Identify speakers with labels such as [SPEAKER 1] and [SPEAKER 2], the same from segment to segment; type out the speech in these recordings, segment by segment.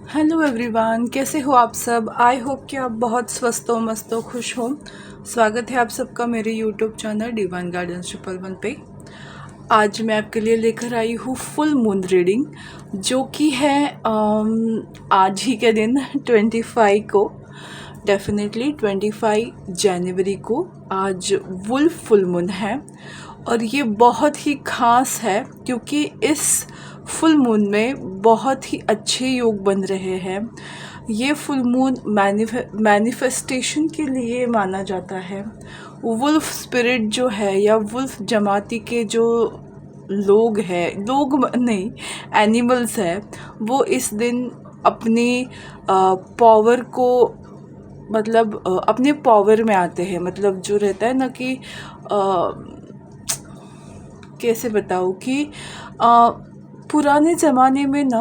[SPEAKER 1] Hello everyone, कैसे हो आप सब। आई होप कि आप बहुत स्वस्थ हो, मस्त हो, खुश हो। स्वागत है आप सबका मेरे यूट्यूब चैनल डिवाइन गार्डन्स 111 पे। आज मैं आपके लिए लेकर आई हूँ फुल मून रीडिंग, जो कि है आज ही के दिन 25 को, डेफिनेटली 25 जनवरी को आज वुल्फ फुल मून है। और ये बहुत ही ख़ास है क्योंकि इस फुल मून में बहुत ही अच्छे योग बन रहे हैं। ये फुल मून मैनिफेस्टेशन के लिए माना जाता है। वुल्फ स्पिरिट जो है या वुल्फ जमाती के जो लोग हैं, लोग नहीं, एनिमल्स है, वो इस दिन अपनी पावर को मतलब अपने पावर में आते हैं। मतलब जो रहता है ना कि कैसे बताऊँ कि पुराने ज़माने में ना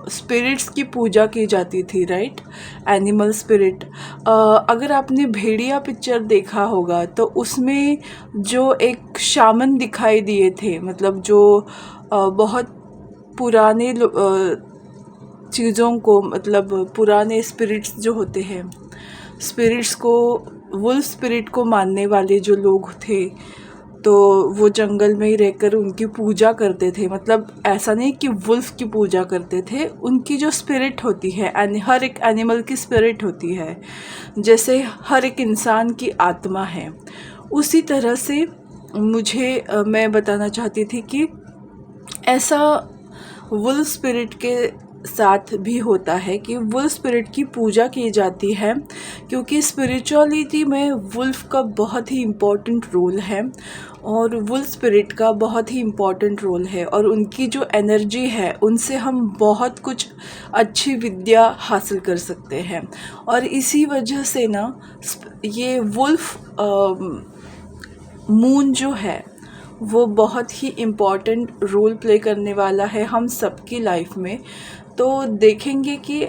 [SPEAKER 1] स्पिरिट्स की पूजा की जाती थी, राइट। Animal spirit. अगर आपने भेड़िया पिक्चर देखा होगा तो उसमें जो एक शामन दिखाई दिए थे, मतलब जो बहुत पुराने चीज़ों को, मतलब पुराने स्पिरिट्स जो होते हैं, स्पिरिट्स को, वुल्फ स्पिरिट को मानने वाले जो लोग थे, तो वो जंगल में ही रहकर उनकी पूजा करते थे। मतलब ऐसा नहीं कि वुल्फ की पूजा करते थे, उनकी जो स्पिरिट होती है, हर एक एनिमल की स्पिरिट होती है, जैसे हर एक इंसान की आत्मा है, उसी तरह से मैं बताना चाहती थी कि ऐसा वुल्फ स्पिरिट के साथ भी होता है कि वुल्फ स्पिरिट की पूजा की जाती है, क्योंकि स्पिरिचुअलिटी में वुल्फ का बहुत ही इम्पोर्टेंट रोल है और वुल्फ स्पिरिट का बहुत ही इम्पोर्टेंट रोल है। और उनकी जो एनर्जी है, उनसे हम बहुत कुछ अच्छी विद्या हासिल कर सकते हैं। और इसी वजह से ना ये वुल्फ मून जो है वो बहुत ही इम्पॉर्टेंट रोल प्ले करने वाला है हम सबकी लाइफ में। तो देखेंगे कि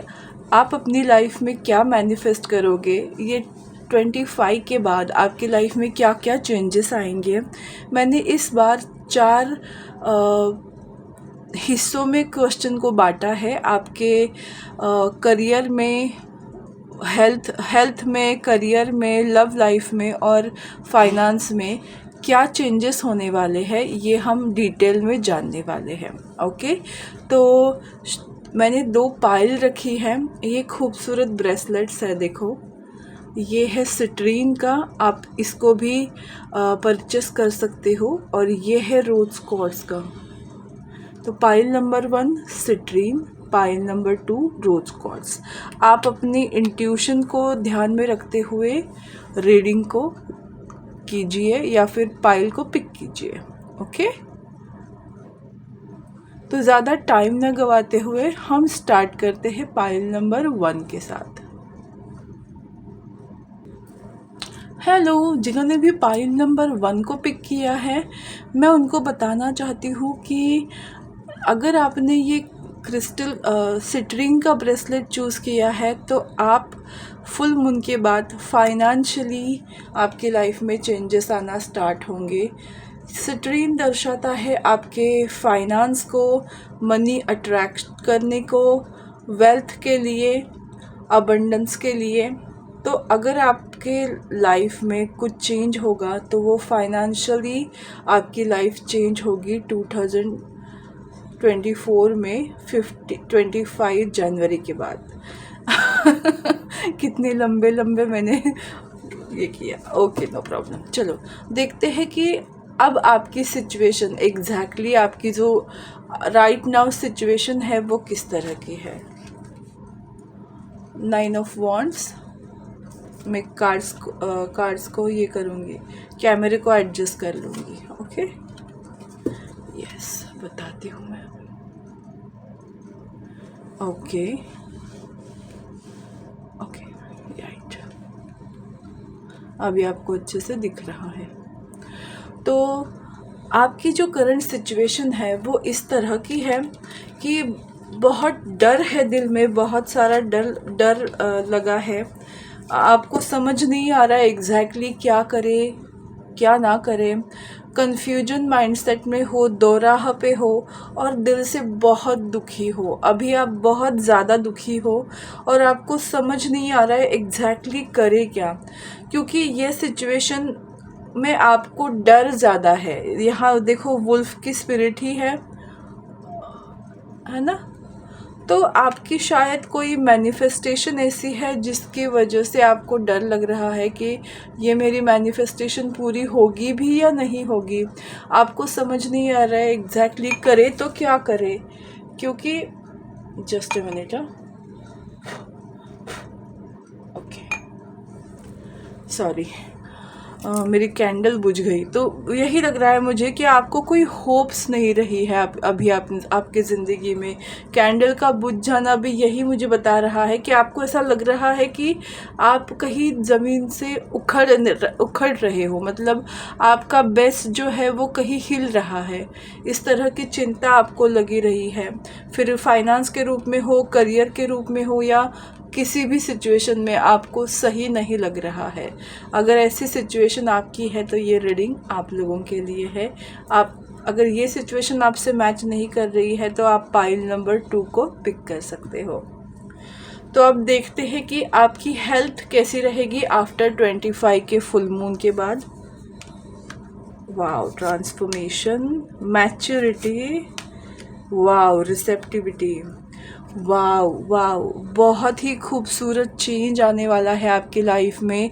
[SPEAKER 1] आप अपनी लाइफ में क्या मैनिफेस्ट करोगे, ये 25 के बाद आपकी लाइफ में क्या क्या चेंजेस आएंगे। मैंने इस बार 4 हिस्सों में क्वेश्चन को बांटा है। आपके करियर में, हेल्थ में, करियर में, लव लाइफ में और फाइनेंस में क्या चेंजेस होने वाले हैं, ये हम डिटेल में जानने वाले हैं। ओके, तो मैंने 2 पायल रखी है। ये खूबसूरत ब्रेसलेट्स है, देखो। ये है सिट्रीन का, आप इसको भी परचेस कर सकते हो। और ये है रोज क्वार्ट्ज का। तो pile number 1 citrine, pile number 2 रोज क्वार्ट्ज। आप अपनी इंट्यूशन को ध्यान में रखते हुए रीडिंग को कीजिए या फिर पायल को पिक कीजिए। ओके, तो ज़्यादा टाइम न गवाते हुए हम स्टार्ट करते हैं पायल नंबर 1 के साथ। हेलो, जिन्होंने भी पायल नंबर 1 को पिक किया है, मैं उनको बताना चाहती हूँ कि अगर आपने ये क्रिस्टल सिट्रीन का ब्रेसलेट चूज़ किया है, तो आप फुल मून के बाद फाइनेंशियली आपके लाइफ में चेंजेस आना स्टार्ट होंगे। सिट्रीन दर्शाता है आपके फाइनेंस को, मनी अट्रैक्ट करने को, वेल्थ के लिए, अबंडेंस के लिए। तो अगर आपके लाइफ में कुछ चेंज होगा तो वो फाइनेंशियली आपकी लाइफ चेंज होगी 2024 में 25 जनवरी के बाद। कितने लंबे लंबे मैंने ये किया। Okay, no problem. चलो देखते हैं कि अब आपकी सिचुएशन एग्जैक्टली आपकी जो राइट नाउ सिचुएशन है वो किस तरह की है। 9 ऑफ वॉन्ड्स। मैं कार्ड्स को ये करूँगी, कैमरे को एडजस्ट कर लूँगी। ओके, यस, बताती हूँ मैं। ओके ओके, राइट, अभी आपको अच्छे से दिख रहा है। तो आपकी जो करंट सिचुएशन है वो इस तरह की है कि बहुत डर है दिल में, बहुत सारा डर लगा है। आपको समझ नहीं आ रहा है एग्जैक्टली क्या करें क्या ना करें। कंफ्यूजन माइंडसेट में हो, दोराह पे हो और दिल से बहुत दुखी हो। अभी आप बहुत ज़्यादा दुखी हो और आपको समझ नहीं आ रहा है एग्जैक्टली करे क्या, क्योंकि ये सिचुएशन में आपको डर ज़्यादा है। यहाँ देखो वुल्फ की स्पिरिट ही है ना। तो आपकी शायद कोई मैनिफेस्टेशन ऐसी है जिसकी वजह से आपको डर लग रहा है कि ये मेरी मैनिफेस्टेशन पूरी होगी भी या नहीं होगी। आपको समझ नहीं आ रहा है एग्जैक्टली करे तो क्या करे, क्योंकि just a minute, okay sorry, मेरी कैंडल बुझ गई। तो यही लग रहा है मुझे कि आपको कोई होप्स नहीं रही है अभी आपके ज़िंदगी में। कैंडल का बुझ जाना भी यही मुझे बता रहा है कि आपको ऐसा लग रहा है कि आप कहीं ज़मीन से उखड़ रहे हो, मतलब आपका बेस जो है वो कहीं हिल रहा है। इस तरह की चिंता आपको लगी रही है, फिर फाइनेंस के रूप में हो, करियर के रूप में हो, या किसी भी सिचुएशन में आपको सही नहीं लग रहा है। अगर ऐसी सिचुएशन आपकी है तो ये रीडिंग आप लोगों के लिए है। आप अगर ये सिचुएशन आपसे मैच नहीं कर रही है तो आप पाइल नंबर 2 को पिक कर सकते हो। तो अब देखते हैं कि आपकी हेल्थ कैसी रहेगी आफ्टर 25 के फुल मून के बाद। Wow, transformation, maturity, wow, receptivity, wow wow, बहुत ही खूबसूरत चेंज आने वाला है आपकी लाइफ में।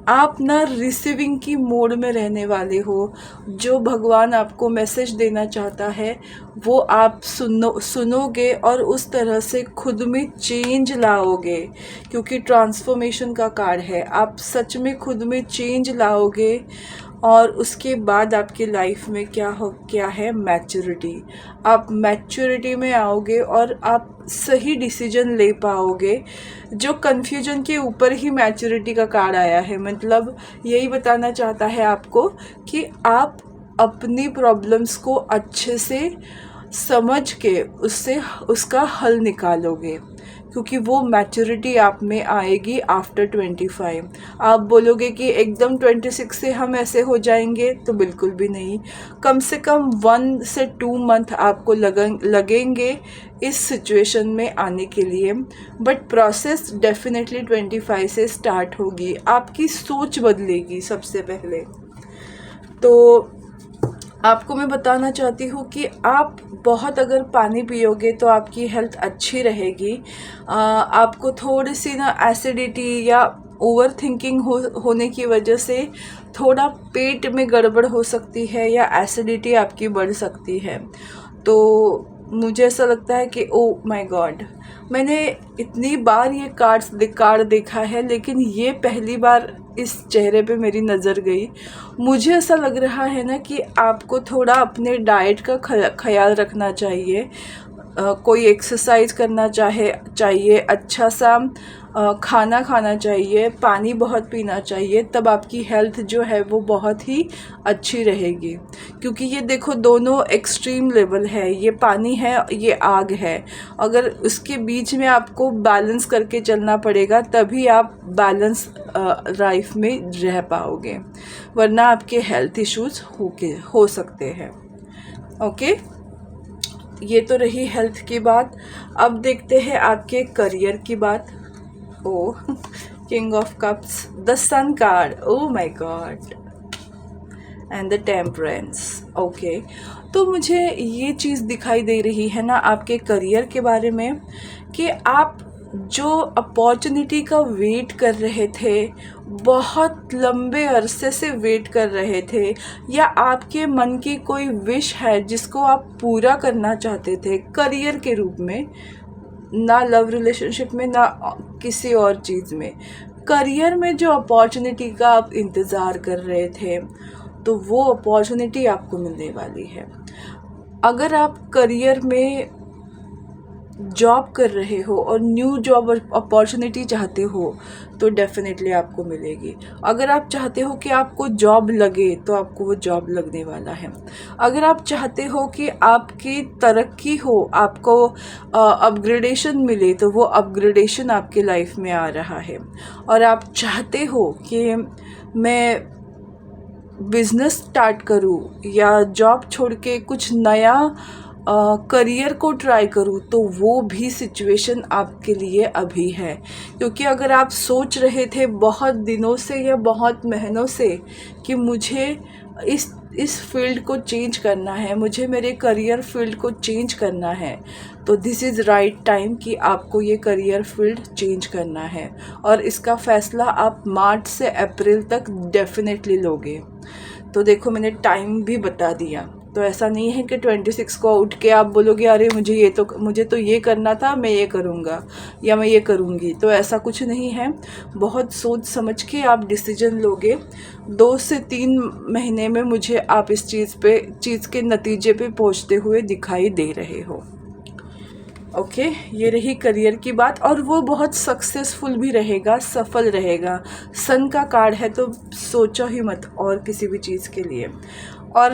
[SPEAKER 1] आप ना रिसीविंग की मोड में रहने वाले हो। जो भगवान आपको मैसेज देना चाहता है वो आप सुनोगे और उस तरह से खुद में चेंज लाओगे, क्योंकि ट्रांसफॉर्मेशन का कार्ड है। आप सच में खुद में चेंज लाओगे और उसके बाद आपकी लाइफ में क्या है, मैच्योरिटी। आप मैच्योरिटी में आओगे और आप सही डिसीजन ले पाओगे। जो कन्फ्यूजन के ऊपर ही मैच्योरिटी का कार्ड आया है, मतलब यही बताना चाहता है आपको कि आप अपनी प्रॉब्लम्स को अच्छे से समझ के उसका हल निकालोगे, क्योंकि वो मैच्योरिटी आप में आएगी आफ्टर 25। आप बोलोगे कि एकदम 26 से हम ऐसे हो जाएंगे, तो बिल्कुल भी नहीं। कम से कम 1 से 2 मंथ आपको लगेंगे इस सिचुएशन में आने के लिए, बट प्रोसेस डेफिनेटली 25 से स्टार्ट होगी। आपकी सोच बदलेगी सबसे पहले। तो आपको मैं बताना चाहती हूँ कि आप बहुत अगर पानी पियोगे तो आपकी हेल्थ अच्छी रहेगी। आपको थोड़ी सी ना एसिडिटी या ओवर थिंकिंग होने की वजह से थोड़ा पेट में गड़बड़ हो सकती है या एसिडिटी आपकी बढ़ सकती है। तो मुझे ऐसा लगता है कि ओ माय गॉड, मैंने इतनी बार ये कार्ड देखा है, लेकिन ये पहली बार इस चेहरे पे मेरी नज़र गई। मुझे ऐसा लग रहा है ना कि आपको थोड़ा अपने डाइट का ख्याल रखना चाहिए। कोई एक्सरसाइज करना चाहिए, अच्छा सा खाना खाना चाहिए, पानी बहुत पीना चाहिए, तब आपकी हेल्थ जो है वो बहुत ही अच्छी रहेगी। क्योंकि ये देखो दोनों एक्सट्रीम लेवल है, ये पानी है, ये आग है। अगर उसके बीच में आपको बैलेंस करके चलना पड़ेगा, तभी आप बैलेंस लाइफ में रह पाओगे, वरना आपके हेल्थ इश्यूज हो सकते हैं। ओके, ये तो रही हेल्थ की बात। अब देखते हैं आपके करियर की बात। Oh, king of cups, the sun card, oh my god, and the temperance. Okay, तो मुझे ये चीज़ दिखाई दे रही है ना आपके करियर के बारे में कि आप जो अपॉर्चुनिटी का वेट कर रहे थे, बहुत लंबे अरसे से वेट कर रहे थे, या आपके मन की कोई विश है जिसको आप पूरा करना चाहते थे करियर के रूप में, ना लव रिलेशनशिप में ना किसी और चीज़ में, करियर में जो अपॉर्चुनिटी का आप इंतज़ार कर रहे थे, तो वो अपॉर्चुनिटी आपको मिलने वाली है। अगर आप करियर में जॉब कर रहे हो और न्यू जॉब अपॉर्चुनिटी चाहते हो तो डेफिनेटली आपको मिलेगी। अगर आप चाहते हो कि आपको जॉब लगे तो आपको वो जॉब लगने वाला है। अगर आप चाहते हो कि आपकी तरक्की हो, आपको अपग्रेडेशन मिले, तो वो अपग्रेडेशन आपके लाइफ में आ रहा है। और आप चाहते हो कि मैं बिज़नेस स्टार्ट करूँ या जॉब छोड़ के कुछ नया करियर को ट्राई करूँ, तो वो भी सिचुएशन आपके लिए अभी है। क्योंकि अगर आप सोच रहे थे बहुत दिनों से या बहुत महीनों से कि मुझे इस फील्ड को चेंज करना है, मुझे मेरे करियर फील्ड को चेंज करना है, तो दिस इज़ राइट टाइम कि आपको ये करियर फील्ड चेंज करना है। और इसका फ़ैसला आप मार्च से अप्रैल तक डेफिनेटली लोगे। तो देखो, मैंने टाइम भी बता दिया। तो ऐसा नहीं है कि 26 को उठ के आप बोलोगे अरे मुझे तो ये करना था, मैं ये करूँगा या मैं ये करूँगी। तो ऐसा कुछ नहीं है। बहुत सोच समझ के आप डिसीजन लोगे। 2 से 3 महीने में मुझे आप इस चीज़ के नतीजे पे पहुँचते हुए दिखाई दे रहे हो। ओके, ये रही करियर की बात, और वो बहुत सक्सेसफुल भी रहेगा, सफल रहेगा। सन का कार्ड है, तो सोचो ही मत और किसी भी चीज़ के लिए। और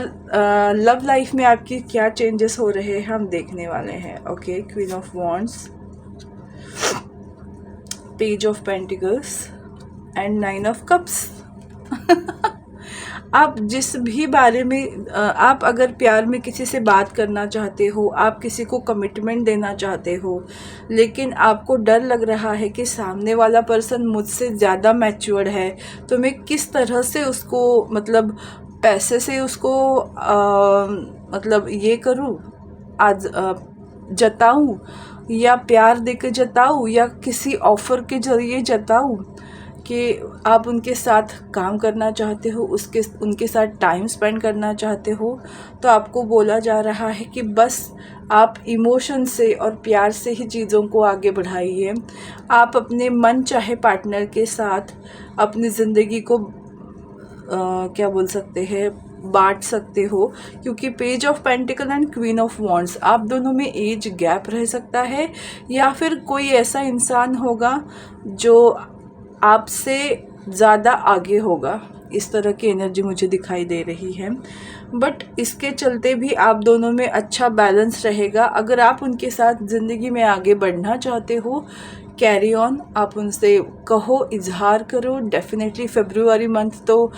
[SPEAKER 1] लव लाइफ में आपकी क्या चेंजेस हो रहे हैं हम देखने वाले हैं। Okay, queen of wands, page of pentacles and 9 of cups. आप जिस भी बारे में आप अगर प्यार में किसी से बात करना चाहते हो, आप किसी को कमिटमेंट देना चाहते हो, लेकिन आपको डर लग रहा है कि सामने वाला पर्सन मुझसे ज़्यादा मैच्योर्ड है, तो मैं किस तरह से उसको मतलब पैसे से उसको मतलब ये करूँ, आज जताऊँ, या प्यार देकर जताऊँ, या किसी ऑफ़र के ज़रिए जताऊँ कि आप उनके साथ काम करना चाहते हो, उनके साथ टाइम स्पेंड करना चाहते हो। तो आपको बोला जा रहा है कि बस आप इमोशन से और प्यार से ही चीज़ों को आगे बढ़ाइए। आप अपने मन चाहे पार्टनर के साथ अपनी ज़िंदगी को क्या बोल सकते हैं, बांट सकते हो। क्योंकि page of pentacle and queen of wands, आप दोनों में एज गैप रह सकता है, या फिर कोई ऐसा इंसान होगा जो आपसे ज़्यादा आगे होगा। इस तरह की एनर्जी मुझे दिखाई दे रही है। बट इसके चलते भी आप दोनों में अच्छा बैलेंस रहेगा। अगर आप उनके साथ ज़िंदगी में आगे बढ़ना चाहते हो, कैरी ऑन, आप उनसे कहो, इजहार करो। डेफिनेटली फरवरी मंथ तो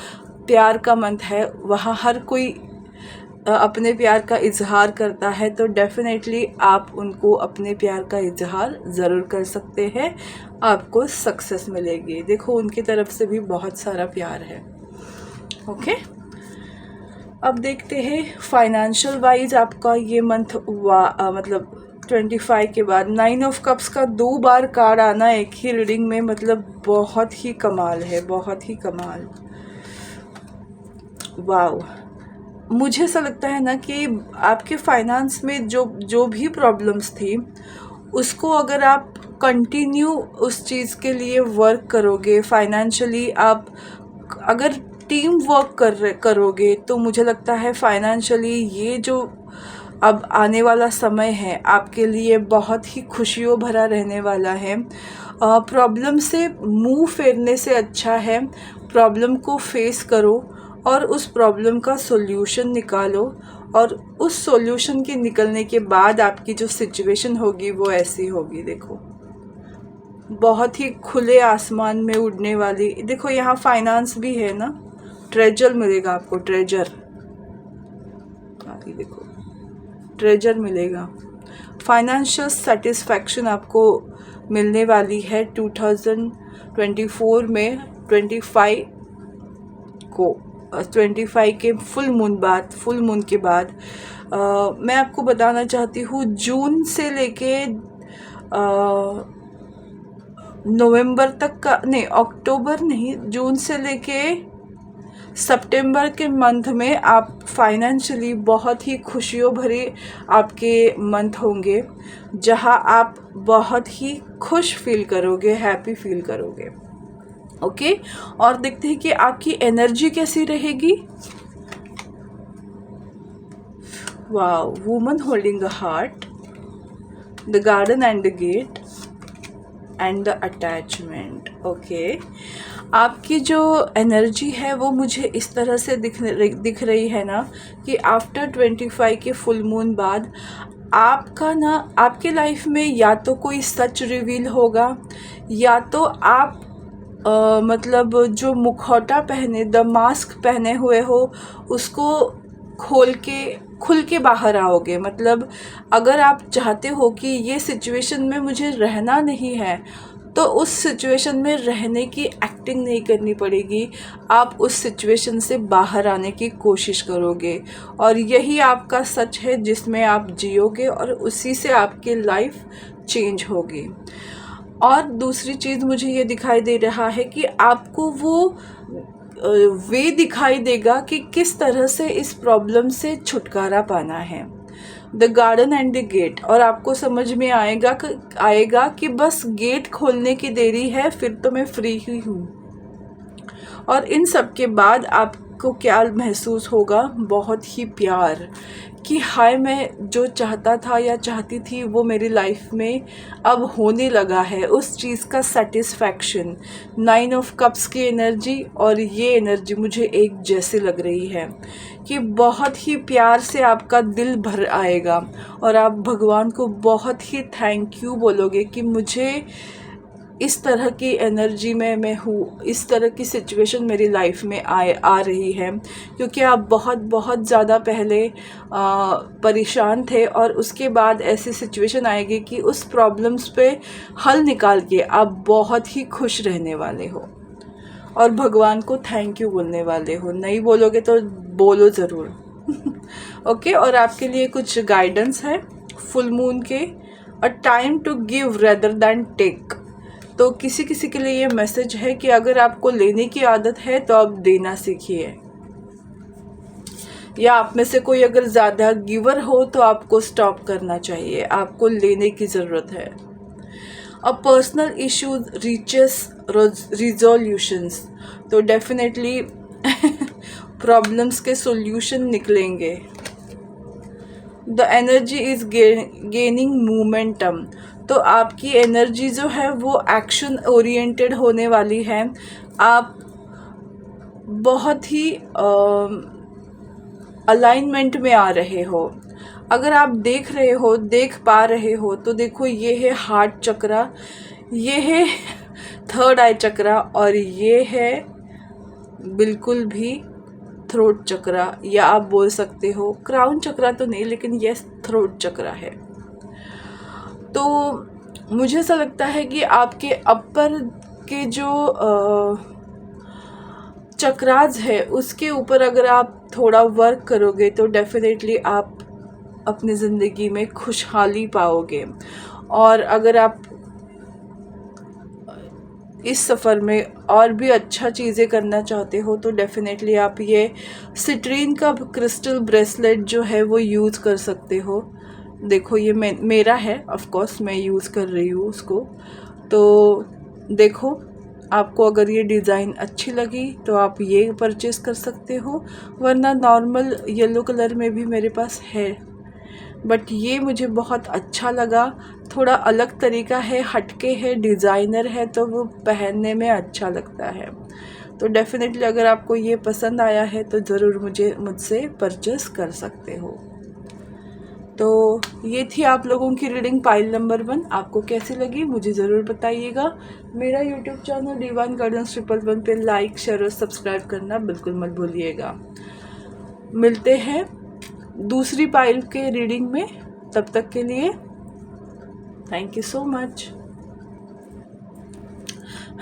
[SPEAKER 1] प्यार का मंथ है, वहाँ हर कोई अपने प्यार का इजहार करता है। तो डेफिनेटली आप उनको अपने प्यार का इजहार ज़रूर कर सकते हैं, आपको सक्सेस मिलेगी। देखो, उनकी तरफ से भी बहुत सारा प्यार है। ओके, अब देखते हैं फाइनेंशियल वाइज आपका ये मंथ मतलब 25 के बाद 9 ऑफ कप्स का 2 बार कार्ड आना एक ही रीडिंग में, मतलब बहुत ही कमाल है, बहुत ही कमाल। वाओ, मुझे ऐसा लगता है ना कि आपके फाइनेंस में जो भी प्रॉब्लम्स थी, उसको अगर आप कंटिन्यू उस चीज़ के लिए वर्क करोगे, फाइनेंशियली आप अगर टीम वर्क करोगे, तो मुझे लगता है फाइनेंशियली ये जो अब आने वाला समय है आपके लिए बहुत ही खुशियों भरा रहने वाला है। प्रॉब्लम से मुंह फेरने से अच्छा है प्रॉब्लम को फेस करो और उस प्रॉब्लम का सॉल्यूशन निकालो, और उस सॉल्यूशन के निकलने के बाद आपकी जो सिचुएशन होगी वो ऐसी होगी। देखो, बहुत ही खुले आसमान में उड़ने वाली। देखो, यहाँ फाइनेंस भी है ना, ट्रेजर मिलेगा आपको, ट्रेजर, देखो ट्रेजर मिलेगा। फाइनेंशियल सेटिस्फैक्शन आपको मिलने वाली है 2024 में 25 के फुल मून के बाद। मैं आपको बताना चाहती हूँ, जून से लेके नवंबर तक का नहीं, अक्टूबर नहीं, जून से लेके सितंबर के मंथ में आप फाइनेंशियली बहुत ही खुशियों भरे आपके मंथ होंगे, जहां आप बहुत ही खुश फील करोगे, हैप्पी फील करोगे। ओके, और देखते हैं कि आपकी एनर्जी कैसी रहेगी। Wow, woman holding a heart, the garden and the gate and the attachment. Okay, आपकी जो एनर्जी है वो मुझे इस तरह से दिख रही है ना कि आफ्टर 25 के फुल मून बाद आपका ना, आपके लाइफ में या तो कोई सच रिवील होगा, या तो आप मतलब जो मुखौटा पहने, द मास्क पहने हुए हो, उसको खुल के बाहर आओगे। मतलब अगर आप चाहते हो कि ये सिचुएशन में मुझे रहना नहीं है, तो उस सिचुएशन में रहने की एक्टिंग नहीं करनी पड़ेगी, आप उस सिचुएशन से बाहर आने की कोशिश करोगे, और यही आपका सच है जिसमें आप जियोगे, और उसी से आपकी लाइफ चेंज होगी। और दूसरी चीज़ मुझे ये दिखाई दे रहा है कि आपको वो वे दिखाई देगा कि किस तरह से इस प्रॉब्लम से छुटकारा पाना है, the garden and the gate. और आपको समझ में आएगा कि बस गेट खोलने की देरी है, फिर तो मैं फ्री ही हूँ। और इन सब के बाद आपको क्या महसूस होगा? बहुत ही प्यार, कि हाय, मैं जो चाहता था या चाहती थी वो मेरी लाइफ में अब होने लगा है, उस चीज़ का सेटिस्फैक्शन। 9 ऑफ कप्स की एनर्जी और ये एनर्जी मुझे एक जैसे लग रही है कि बहुत ही प्यार से आपका दिल भर आएगा, और आप भगवान को बहुत ही थैंक यू बोलोगे कि मुझे इस तरह की एनर्जी में मैं हूँ, इस तरह की सिचुएशन मेरी लाइफ में आ रही है, क्योंकि आप बहुत ज़्यादा पहले परेशान थे, और उसके बाद ऐसी सिचुएशन आएगी कि उस प्रॉब्लम्स पे हल निकाल के आप बहुत ही खुश रहने वाले हो, और भगवान को थैंक यू बोलने वाले हो। नहीं बोलोगे तो बोलो ज़रूर। ओके। और आपके लिए कुछ गाइडेंस है फुल मून के, a time to give rather than take. तो किसी किसी के लिए ये मैसेज है कि अगर आपको लेने की आदत है तो आप देना सीखिए, या आप में से कोई अगर ज़्यादा गिवर हो तो आपको स्टॉप करना चाहिए, आपको लेने की ज़रूरत है। A personal issue reaches resolutions, तो डेफिनेटली प्रॉब्लम्स के सॉल्यूशन निकलेंगे। The energy is gaining momentum, तो आपकी एनर्जी जो है वो एक्शन ओरिएंटेड होने वाली है। आप बहुत ही अलाइनमेंट में आ रहे हो। अगर आप देख पा रहे हो तो देखो, ये है हार्ट चक्रा, ये है थर्ड आई चक्रा, और ये है बिल्कुल भी थ्रोट चक्रा, या आप बोल सकते हो क्राउन चक्रा तो नहीं, लेकिन ये थ्रोट चक्रा है। तो मुझे ऐसा लगता है कि आपके अपर के जो चक्रास है उसके ऊपर अगर आप थोड़ा वर्क करोगे तो डेफिनेटली आप अपनी ज़िंदगी में खुशहाली पाओगे। और अगर आप इस सफ़र में और भी अच्छा चीज़ें करना चाहते हो तो डेफिनेटली आप ये सिट्रीन का क्रिस्टल ब्रेसलेट जो है वो यूज़ कर सकते हो। देखो, ये मेरा है, ऑफ कोर्स मैं यूज़ कर रही हूँ उसको। तो देखो, आपको अगर ये डिज़ाइन अच्छी लगी तो आप ये परचेज़ कर सकते हो, वरना नॉर्मल येलो कलर में भी मेरे पास है, बट ये मुझे बहुत अच्छा लगा। थोड़ा अलग तरीका है, हटके है, डिज़ाइनर है, तो वो पहनने में अच्छा लगता है। तो डेफिनेटली अगर आपको ये पसंद आया है तो ज़रूर मुझसे परचेस कर सकते हो। तो ये थी आप लोगों की रीडिंग पाइल नंबर 1। आपको कैसी लगी मुझे ज़रूर बताइएगा। मेरा यूट्यूब चैनल डिवाइन गार्डन्स 111 पे लाइक, शेयर और सब्सक्राइब करना बिल्कुल मत भूलिएगा। मिलते हैं दूसरी पाइल के रीडिंग में, तब तक के लिए thank you so much.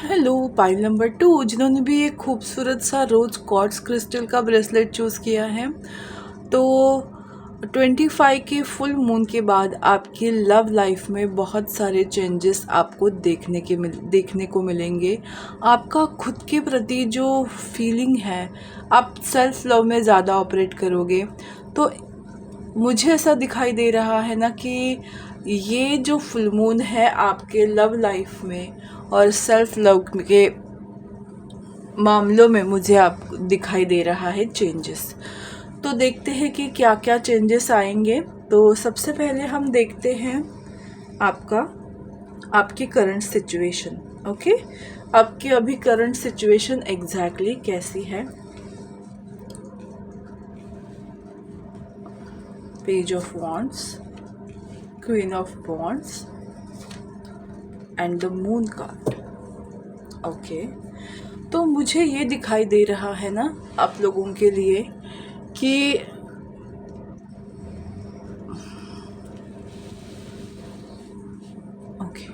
[SPEAKER 1] Hello, pile number 2, जिन्होंने भी एक खूबसूरत सा रोज़ क्वार्ट्ज क्रिस्टल का ब्रेसलेट चूज़ किया है। तो 25 के फुल मून के बाद आपकी लव लाइफ में बहुत सारे चेंजेस आपको देखने को मिलेंगे। आपका खुद के प्रति जो फीलिंग है, आप सेल्फ लव में ज़्यादा ऑपरेट करोगे। तो मुझे ऐसा दिखाई दे रहा है ना कि ये जो फुल मून है आपके लव लाइफ में और सेल्फ लव के मामलों में मुझे आप दिखाई दे रहा है चेंजेस। तो देखते हैं कि क्या क्या चेंजेस आएंगे। तो सबसे पहले हम देखते हैं आपकी करंट सिचुएशन। ओके, आपकी अभी करंट सिचुएशन एग्जैक्टली कैसी है। Page of wands, queen of wands and the moon card. Okay, तो मुझे ये दिखाई दे रहा है ना आप लोगों के लिए कि ओके,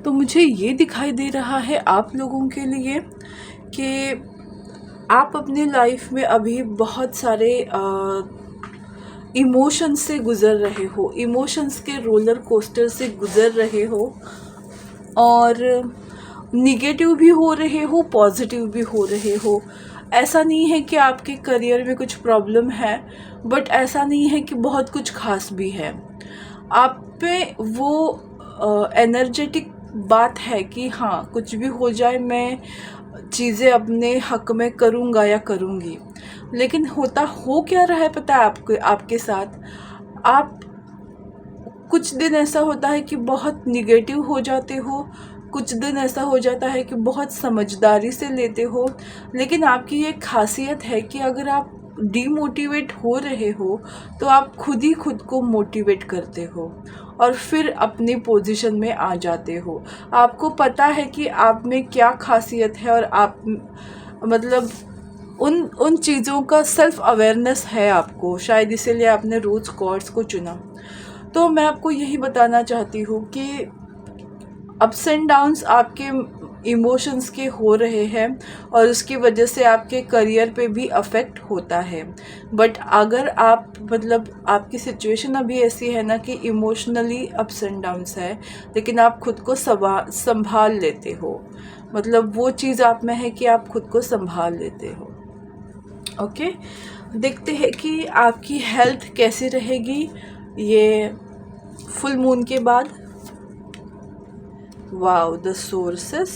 [SPEAKER 1] तो मुझे ये दिखाई दे रहा है आप लोगों के लिए कि आप अपनी लाइफ में अभी बहुत सारे इमोशंस से गुज़र रहे हो, इमोशंस के रोलर कोस्टर से गुज़र रहे हो, और निगेटिव भी हो रहे हो, पॉजिटिव भी हो रहे हो। ऐसा नहीं है कि आपके करियर में कुछ प्रॉब्लम है, बट ऐसा नहीं है कि बहुत कुछ खास भी है। आप पे वो एनर्जेटिक बात है कि हाँ, कुछ भी हो जाए मैं चीज़ें अपने हक में करूँगा या करूँगी। लेकिन होता हो क्या रहा है पता है आपको, आपके साथ आप कुछ दिन ऐसा होता है कि बहुत निगेटिव हो जाते हो, कुछ दिन ऐसा हो जाता है कि बहुत समझदारी से लेते हो। लेकिन आपकी ये खासियत है कि अगर आप डीमोटिवेट हो रहे हो तो आप खुद ही खुद को मोटिवेट करते हो और फिर अपनी पोजीशन में आ जाते हो। आपको पता है कि आप में क्या खासियत है और आप मतलब उन चीज़ों का सेल्फ अवेयरनेस है आपको, शायद इसीलिए आपने रोज़ कॉर्ड्स को चुना। तो मैं आपको यही बताना चाहती हूँ कि अप्स एंड डाउन्स आपके इमोशंस के हो रहे हैं और उसकी वजह से आपके करियर पे भी अफेक्ट होता है। बट अगर आप मतलब आपकी सिचुएशन अभी ऐसी है ना कि इमोशनली अप्स एंड डाउन्स है, लेकिन आप खुद को संभाल लेते हो, मतलब वो चीज़ आप में है कि आप खुद को संभाल लेते हो। ओके, देखते हैं कि आपकी हेल्थ कैसी रहेगी ये फुल मून के बाद। वाओ, द सोर्सेस,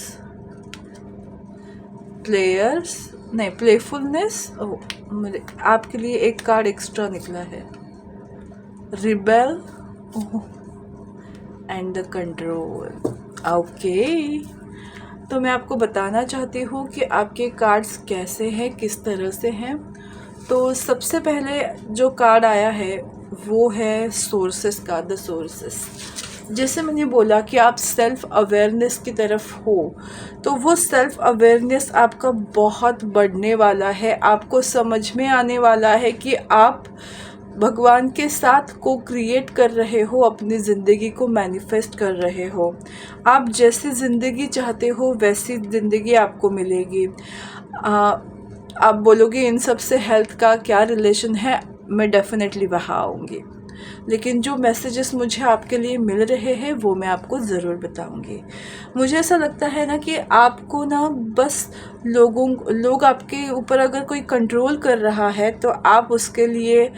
[SPEAKER 1] प्लेयर्स नहीं, प्लेफुलनेस। मेरे आपके लिए एक कार्ड एक्स्ट्रा निकला है, rebel and the control. Okay, तो मैं आपको बताना चाहती हूँ कि आपके कार्ड्स कैसे हैं, किस तरह से हैं। तो सबसे पहले जो कार्ड आया है वो है सोर्सेस का, द सोर्सेस। जैसे मैंने बोला कि आप सेल्फ अवेयरनेस की तरफ हो, तो वो सेल्फ अवेयरनेस आपका बहुत बढ़ने वाला है। आपको समझ में आने वाला है कि आप भगवान के साथ को क्रिएट कर रहे हो, अपनी ज़िंदगी को मैनिफेस्ट कर रहे हो। आप जैसी ज़िंदगी चाहते हो वैसी ज़िंदगी आपको मिलेगी। आप बोलोगे इन सब से हेल्थ का क्या रिलेशन है, मैं डेफिनेटली वहाँ आऊँगी, लेकिन जो मैसेजेस मुझे आपके लिए मिल रहे हैं वो मैं आपको ज़रूर बताऊंगी। मुझे ऐसा लगता है ना कि आपको ना बस लोग आपके ऊपर अगर कोई कंट्रोल कर रहा है तो आप उसके लिए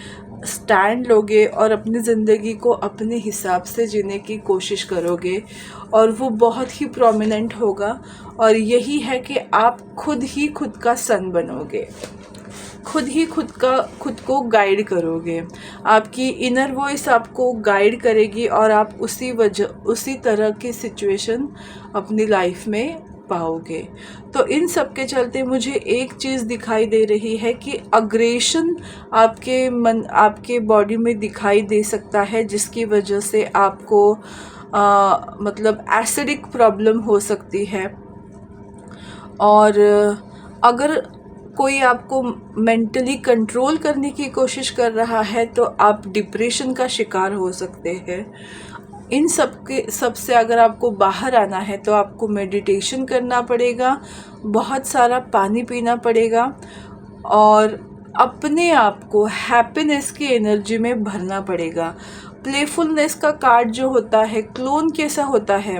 [SPEAKER 1] स्टैंड लोगे और अपनी ज़िंदगी को अपने हिसाब से जीने की कोशिश करोगे, और वो बहुत ही प्रोमिनेंट होगा। और यही है कि आप खुद ही खुद का सन बनोगे, खुद ही खुद को गाइड करोगे। आपकी इनर वॉइस आपको गाइड करेगी और आप उसी तरह की सिचुएशन अपनी लाइफ में पाओगे। तो इन सब के चलते मुझे एक चीज़ दिखाई दे रही है कि अग्रेशन आपके बॉडी में दिखाई दे सकता है, जिसकी वजह से आपको मतलब एसिडिक प्रॉब्लम हो सकती है। और अगर कोई आपको मेंटली कंट्रोल करने की कोशिश कर रहा है तो आप डिप्रेशन का शिकार हो सकते हैं। इन सब से अगर आपको बाहर आना है तो आपको मेडिटेशन करना पड़ेगा, बहुत सारा पानी पीना पड़ेगा और अपने आप को हैप्पीनेस की एनर्जी में भरना पड़ेगा। प्लेफुलनेस का कार्ड जो होता है, क्लोन कैसा होता है,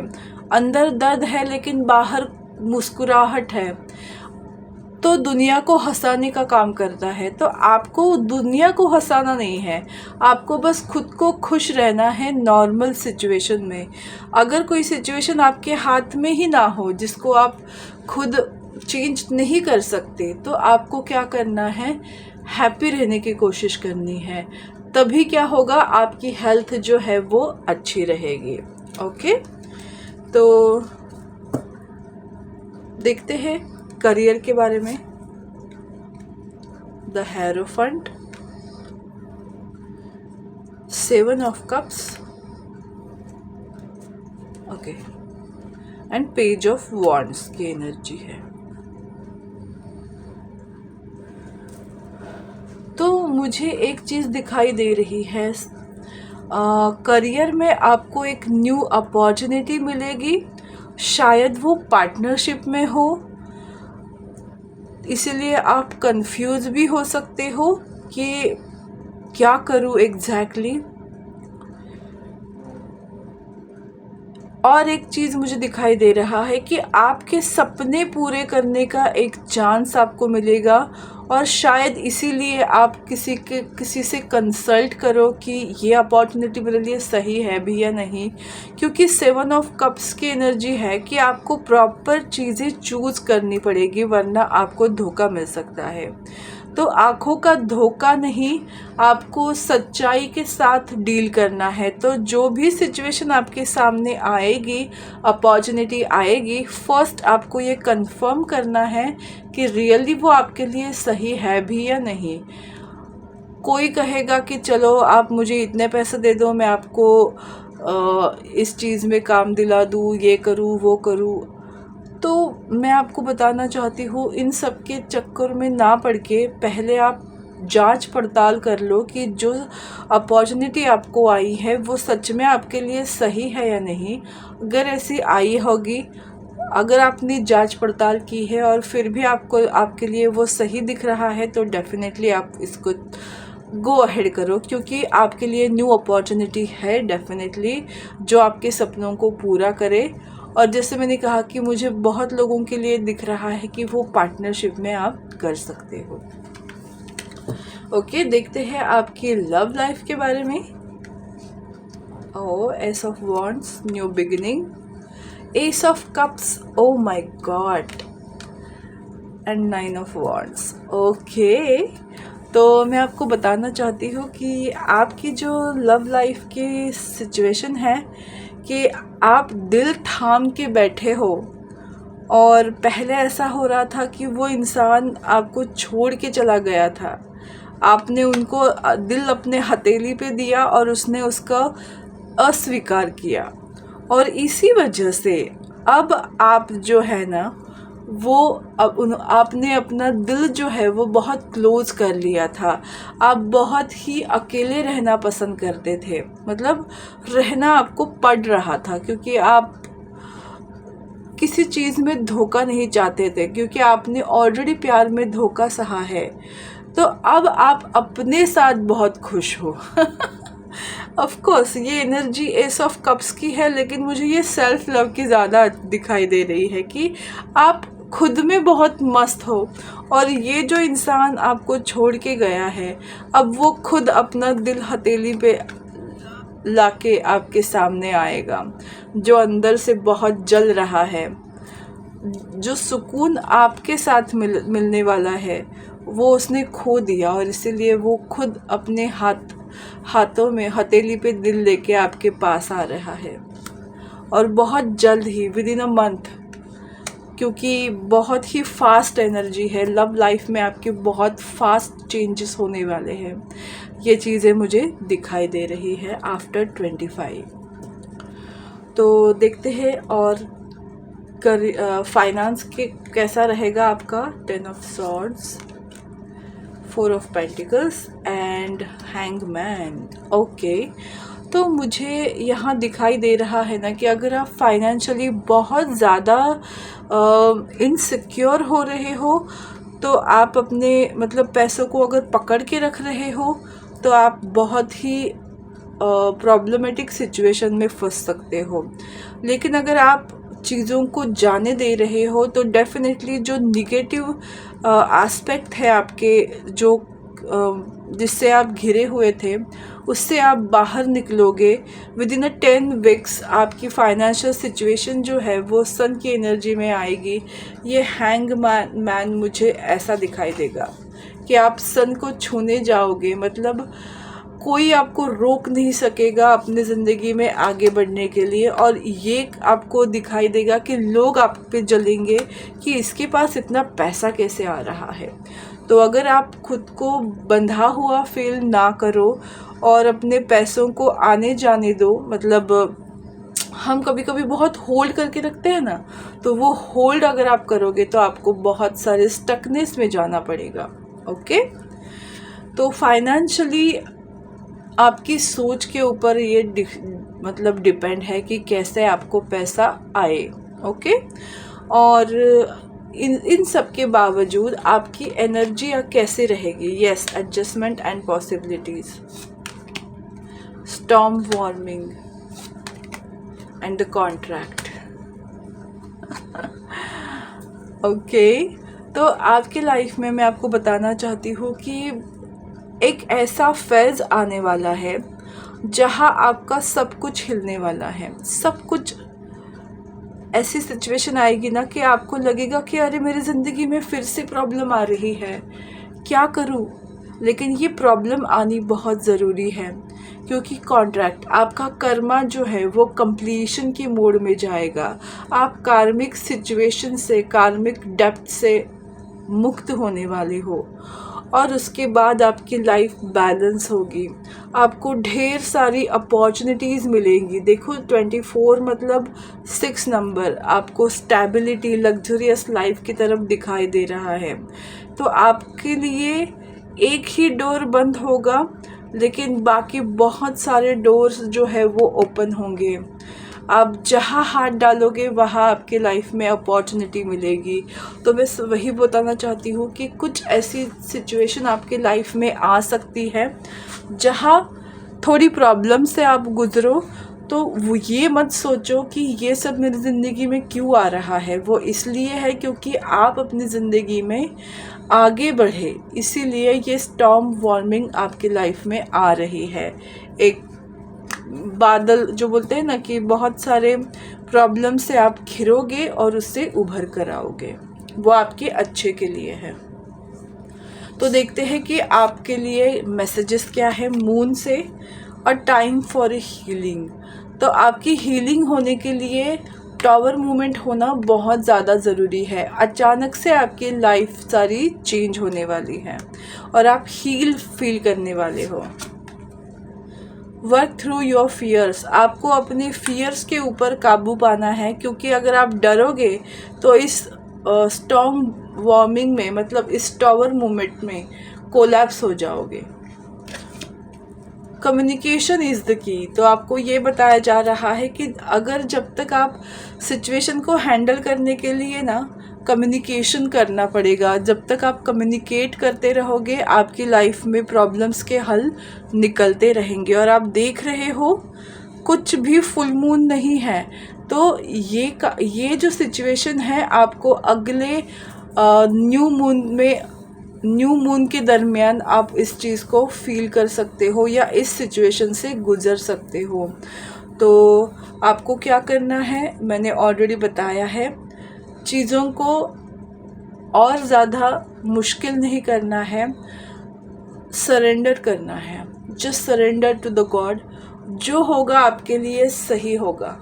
[SPEAKER 1] अंदर दर्द है लेकिन बाहर मुस्कुराहट है, तो दुनिया को हंसाने का काम करता है। तो आपको दुनिया को हंसाना नहीं है, आपको बस खुद को खुश रहना है नॉर्मल सिचुएशन में। अगर कोई सिचुएशन आपके हाथ में ही ना हो, जिसको आप खुद चेंज नहीं कर सकते, तो आपको क्या करना है, हैप्पी रहने की कोशिश करनी है। तभी क्या होगा, आपकी हेल्थ जो है वो अच्छी रहेगी। ओके, तो देखते हैं करियर के बारे में। The hierophant, 7 of cups. Okay, and page of wands की एनर्जी है। तो मुझे एक चीज़ दिखाई दे रही है, करियर में आपको एक न्यू अपॉर्चुनिटी मिलेगी, शायद वो पार्टनरशिप में हो, इसीलिए आप कंफ्यूज भी हो सकते हो कि क्या करूँ एग्जैक्टली। और एक चीज़ मुझे दिखाई दे रहा है कि आपके सपने पूरे करने का एक चांस आपको मिलेगा, और शायद इसीलिए आप किसी से कंसल्ट करो कि ये अपॉर्चुनिटी मेरे लिए सही है भी या नहीं, क्योंकि 7 ऑफ कप्स की एनर्जी है कि आपको प्रॉपर चीज़ें चूज़ करनी पड़ेगी, वरना आपको धोखा मिल सकता है। तो आँखों का धोखा नहीं, आपको सच्चाई के साथ डील करना है। तो जो भी सिचुएशन आपके सामने आएगी, अपॉर्चुनिटी आएगी, फर्स्ट आपको ये कंफर्म करना है कि रियली वो आपके लिए सही है भी या नहीं। कोई कहेगा कि चलो आप मुझे इतने पैसे दे दो, मैं आपको इस चीज़ में काम दिला दूँ, ये करूँ वो करूँ। तो मैं आपको बताना चाहती हूँ, इन सब के चक्कर में ना पड़ के पहले आप जांच पड़ताल कर लो कि जो अपॉर्चुनिटी आपको आई है वो सच में आपके लिए सही है या नहीं। अगर ऐसी आई होगी, अगर आपने जांच पड़ताल की है और फिर भी आपको आपके लिए वो सही दिख रहा है, तो डेफिनेटली आप इसको गो अहेड करो, क्योंकि आपके लिए न्यू अपॉर्चुनिटी है डेफिनेटली, जो आपके सपनों को पूरा करे। और जैसे मैंने कहा कि मुझे बहुत लोगों के लिए दिख रहा है कि वो पार्टनरशिप में आप कर सकते हो। ओके, देखते हैं आपकी लव लाइफ के बारे में। S of wands, new beginning, S of cups, O my god, and 9 of wands. Okay, तो मैं आपको बताना चाहती हूँ कि आपकी जो लव लाइफ की सिचुएशन है कि आप दिल थाम के बैठे हो, और पहले ऐसा हो रहा था कि वो इंसान आपको छोड़ के चला गया था, आपने उनको दिल अपने हथेली पे दिया और उसने उसका अस्वीकार किया, और इसी वजह से अब आप जो है ना, वो आपने अपना दिल जो है वो बहुत क्लोज कर लिया था। आप बहुत ही अकेले रहना पसंद करते थे, मतलब रहना आपको पड़ रहा था, क्योंकि आप किसी चीज़ में धोखा नहीं चाहते थे, क्योंकि आपने ऑलरेडी प्यार में धोखा सहा है। तो अब आप अपने साथ बहुत खुश हो। ऑफ कोर्स ये एनर्जी एस ऑफ कप्स की है, लेकिन मुझे ये सेल्फ लव की ज़्यादा दिखाई दे रही है कि आप खुद में बहुत मस्त हो, और ये जो इंसान आपको छोड़ के गया है, अब वो खुद अपना दिल हथेली पे लाके आपके सामने आएगा। जो अंदर से बहुत जल रहा है, जो सुकून आपके साथ मिलने वाला है, वो उसने खो दिया, और इसीलिए वो खुद अपने हाथों में हथेली पे दिल लेके आपके पास आ रहा है, और बहुत जल्द ही, विद इन अ मंथ, क्योंकि बहुत ही फास्ट एनर्जी है लव लाइफ में आपके, बहुत फास्ट चेंजेस होने वाले हैं। ये चीज़ें मुझे दिखाई दे रही है आफ्टर 25। तो देखते हैं और फाइनेंस के कैसा रहेगा आपका। 10 of swords, 4 of pentacles and hangman. Okay, तो मुझे यहाँ दिखाई दे रहा है ना कि अगर आप फाइनेंशियली बहुत ज़्यादा इनसिक्योर हो रहे हो, तो आप अपने मतलब पैसों को अगर पकड़ के रख रहे हो, तो आप बहुत ही प्रॉब्लमेटिक सिचुएशन में फंस सकते हो। लेकिन अगर आप चीज़ों को जाने दे रहे हो, तो डेफिनेटली जो निगेटिव एस्पेक्ट है आपके, जो जिससे आप घिरे हुए थे, उससे आप बाहर निकलोगे। विद इन 10 वीक्स आपकी फाइनेंशियल सिचुएशन जो है वो सन की एनर्जी में आएगी। ये हैंगमैन मुझे ऐसा दिखाई देगा कि आप सन को छूने जाओगे, मतलब कोई आपको रोक नहीं सकेगा अपनी ज़िंदगी में आगे बढ़ने के लिए। और ये आपको दिखाई देगा कि लोग आप पे जलेंगे कि इसके पास इतना पैसा कैसे आ रहा है। तो अगर आप खुद को बंधा हुआ फील ना करो और अपने पैसों को आने जाने दो, मतलब हम कभी कभी बहुत होल्ड करके रखते हैं ना, तो वो होल्ड अगर आप करोगे तो आपको बहुत सारे स्टकनेस में जाना पड़ेगा। ओके, तो फाइनेंशियली आपकी सोच के ऊपर ये मतलब डिपेंड है कि कैसे आपको पैसा आए। ओके, और इन सब के बावजूद आपकी एनर्जी कैसे रहेगी? Yes, adjustment and possibilities, storm warming and the contract. Okay, तो आपके लाइफ में मैं आपको बताना चाहती हूँ कि एक ऐसा फेज आने वाला है जहाँ आपका सब कुछ हिलने वाला है। सब कुछ ऐसी सिचुएशन आएगी ना कि आपको लगेगा कि अरे मेरी ज़िंदगी में फिर से प्रॉब्लम आ रही है, क्या करूँ? लेकिन ये प्रॉब्लम आनी बहुत ज़रूरी है, क्योंकि कॉन्ट्रैक्ट, आपका कर्मा जो है वो कंप्लीशन की मोड में जाएगा। आप कार्मिक सिचुएशन से, कार्मिक डेप्थ से मुक्त होने वाले हो, और उसके बाद आपकी लाइफ बैलेंस होगी। आपको ढेर सारी अपॉर्चुनिटीज़ मिलेंगी। देखो 24 मतलब 6 नंबर आपको स्टेबिलिटी, लग्जरियस लाइफ की तरफ दिखाई दे रहा है। तो आपके लिए एक ही डोर बंद होगा, लेकिन बाकी बहुत सारे डोर्स जो है वो ओपन होंगे। आप जहाँ हाथ डालोगे वहाँ आपके लाइफ में अपॉर्चुनिटी मिलेगी। तो मैं वही बताना चाहती हूँ कि कुछ ऐसी सिचुएशन आपके लाइफ में आ सकती है जहाँ थोड़ी प्रॉब्लम से आप गुजरो, तो वो ये मत सोचो कि ये सब मेरी ज़िंदगी में क्यों आ रहा है। वो इसलिए है क्योंकि आप अपनी ज़िंदगी में आगे बढ़े, इसीलिए ये स्टॉर्म वार्मिंग आपकी लाइफ में आ रही है। एक बादल जो बोलते हैं ना कि बहुत सारे प्रॉब्लम से आप घिरोगे और उससे उभर कर आओगे, वो आपके अच्छे के लिए है। तो देखते हैं कि आपके लिए मैसेजेस क्या है मून से। और टाइम फॉर हीलिंग, तो आपकी हीलिंग होने के लिए टावर मूवमेंट होना बहुत ज़्यादा ज़रूरी है। अचानक से आपकी लाइफ सारी चेंज होने वाली है और आप हील फील करने वाले हो। वर्क थ्रू योर फियर्स, आपको अपने फियर्स के ऊपर काबू पाना है, क्योंकि अगर आप डरोगे तो इस स्टॉर्म वार्मिंग में, मतलब इस टावर मूवमेंट में कोलैप्स हो जाओगे। कम्युनिकेशन इज़ द की, तो आपको ये बताया जा रहा है कि अगर जब तक आप सिचुएशन को हैंडल करने के लिए ना कम्युनिकेशन करना पड़ेगा, जब तक आप कम्युनिकेट करते रहोगे आपकी लाइफ में प्रॉब्लम्स के हल निकलते रहेंगे। और आप देख रहे हो कुछ भी फुल मून नहीं है, तो ये जो सिचुएशन है आपको अगले न्यू मून के दरमियान आप इस चीज़ को फील कर सकते हो या इस सिचुएशन से गुज़र सकते हो। तो आपको क्या करना है मैंने ऑलरेडी बताया है। चीज़ों को और ज़्यादा मुश्किल नहीं करना है, सरेंडर करना है। Just surrender to the god, जो होगा आपके लिए सही होगा।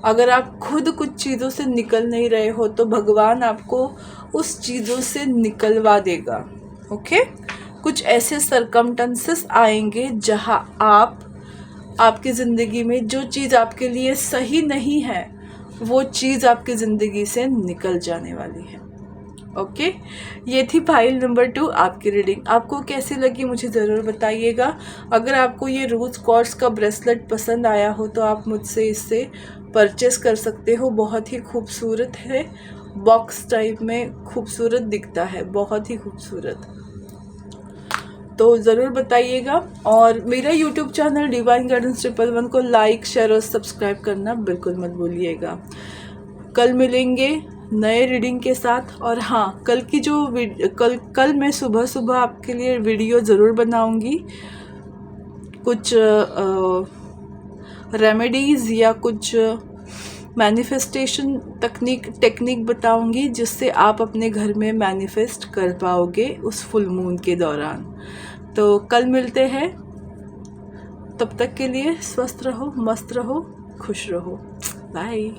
[SPEAKER 1] अगर आप खुद कुछ चीज़ों से निकल नहीं रहे हो तो भगवान आपको उस चीज़ों से निकलवा देगा। ओके, कुछ ऐसे सरकमस्टेंसेस आएंगे जहां आपकी ज़िंदगी में जो चीज़ आपके लिए सही नहीं है वो चीज़ आपकी ज़िंदगी से निकल जाने वाली है। ओके, ये थी फाइल नंबर 2 आपकी रीडिंग। आपको कैसी लगी मुझे ज़रूर बताइएगा। अगर आपको ये रोज़ क्वार्ट्ज का ब्रेसलेट पसंद आया हो तो आप मुझसे इससे परचेस कर सकते हो। बहुत ही खूबसूरत है, बॉक्स टाइप में खूबसूरत दिखता है, बहुत ही खूबसूरत। तो ज़रूर बताइएगा। और मेरा यूट्यूब चैनल डिवाइन गार्डन्स 111 को लाइक, शेयर और सब्सक्राइब करना बिल्कुल मत भूलिएगा। कल मिलेंगे नए रीडिंग के साथ। और हाँ, कल की जो कल मैं सुबह आपके लिए वीडियो ज़रूर बनाऊंगी। कुछ रेमेडीज़ या कुछ मैनिफेस्टेशन टेक्निक बताऊंगी जिससे आप अपने घर में मैनिफेस्ट कर पाओगे उस फुल मून के दौरान। तो कल मिलते हैं, तब तक के लिए स्वस्थ रहो, मस्त रहो, खुश रहो। बाय।